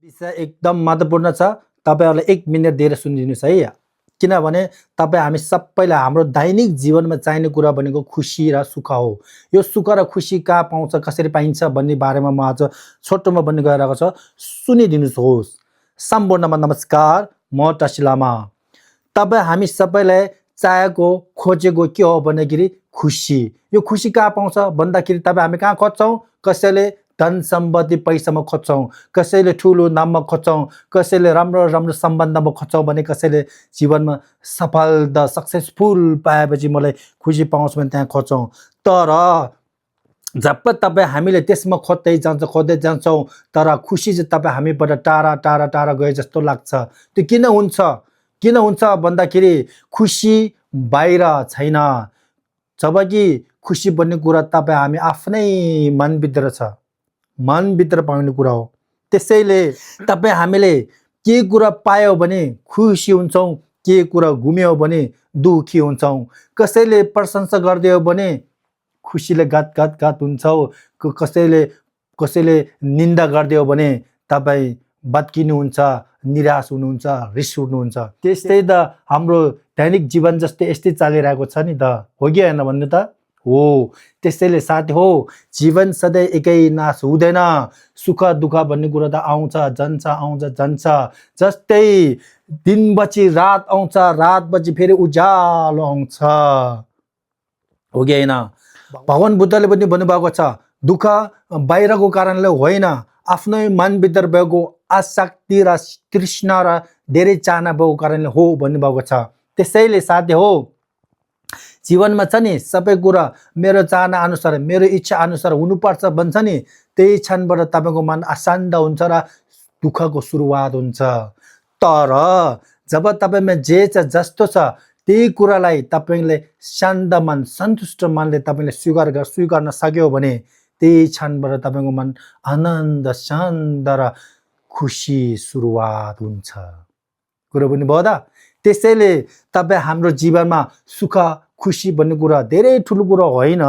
विषय एकदम महत्त्वपूर्ण छ। तपाईहरुले 1 मिनेट दिएर सुनिदिनुस् है। किनभने तपाई हामी सबैलाई हाम्रो दैनिक जीवनमा चाहिने कुरा भनेको खुशी र सुख हो। यो सुख र खुशी कहाँ पाउँछ, कसरी पाइन्छ भन्ने बारेमा म आज छोटोमा भन्ने गइरहेको छ। सुनिदिनुहोस्। सम्पूर्णमा नमस्कार, म टसी लामा। तपाई हामी सबैलाई चाहेको खोजेको के हो भन्दाखेरि खुशी। यो खुशी कहाँ पाउँछ भन्दाखेरि तपाई हामी कहाँ खोज्छौं? कसैले धन सम्पत्ति पैसामा खोज्छौं, कसैले ठुलो नाममा खोज्छौं, कसैले राम्रो राम्रो सम्बन्धमा खोज्छौं भने कसैले जीवनमा सफलता सक्सेसफुल पाएपछि मलाई खुसी पाउँछ भने त्यहाँ खोज्छौं। तर जब तपाईं हामीले त्यसमा खोज्दै जान्छौं तर खुसी चाहिँ तपाईं हामीबाट टाढा टाढा टाढा गए जस्तो लाग्छ। त्यो किन हुन्छ भन्दाखेरि खुसी बाहिर छैन, जबकि खुसी भन्ने कुरा तपाईं हामी आफ्नै मनभित्र छ, मनभित्र पाउने कुरा हो। त्यसैले तपाईं हामीले के कुरा पायो भने खुसी हुन्छौं, के कुरा गुम्यो भने दुखी हुन्छौं। कसैले प्रशंसा गरिदियो भने खुसीले गात हुन्छौ, कसैले निन्दा गरिदियो भने तपाईं भत्किनुहुन्छ, निराश हुनुहुन्छ, रिस उठ्नुहुन्छ। त्यस्तै त हाम्रो दैनिक जीवन जस्तै यस्तै चलिरहेको छ नि त, हो कि हैन भन्नु त? हो। त्यसैले साथी हो, जीवन सधैँ एकै नाश हुँदैन। सुख दुःख भन्ने कुरा त आउँछ जान्छ। जस्तै दिनपछि रात आउँछ, रातपछि फेरि उज्यालो आउँछ, हो कि हैन? भगवान बुद्धले पनि भन्नुभएको छ, दुःख बाहिरको कारणले होइन, आफ्नै मनभित्र भएको आसक्ति र तृष्णा र धेरै चाहना भएको कारणले हो भन्नुभएको छ। त्यसैले साथी हो, जीवनमा छ नि सबै कुरा मेरो चाहना अनुसार, मेरो इच्छा अनुसार हुनुपर्छ भन्छ नि, त्यही क्षणबाट तपाईको मन अशान्त हुन्छ र दुःखको सुरुवात हुन्छ। तर जब तपाईमा जे छ जस्तो छ त्यही कुरालाई तपाईले शान्त मन, सन्तुष्ट मनले तपाईले स्वीकार्न सक्यो भने त्यही क्षणबाट तपाईको मन आनन्द, शान्त र खुसी सुरुवात हुन्छ। कुरा बुझ्नुभयो त? त्यसैले तपाई हाम्रो जीवनमा सुख खुशी भन्ने कुरा धेरै ठुलो कुरा होइन।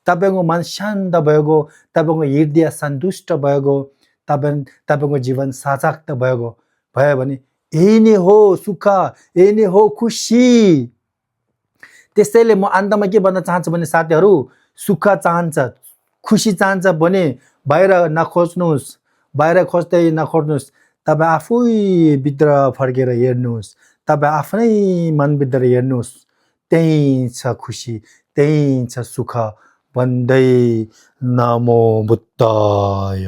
तपाईको मन शान्त भएको, तपाईको हृदय सन्तुष्ट भएको, तपाईको जीवन सशक्त भयो भने यही नै हो सुख, यही नै हो खुसी। त्यसैले म अन्तमा के भन्न चाहन्छु भने साथीहरु, सुख चाहन्छ, खुसी चाहन्छ भने बाहिर नखोज्नुस्, बाहिर खोज्दै नखोज्नुस्, तपाई आफै भित्र फर्केर हेर्नुस्, तपाई आफ्नै मनभित्र हेर्नुस्, त्यही छ खुसी, त्यही छ सुख भन्दै नमो बुद्धाय।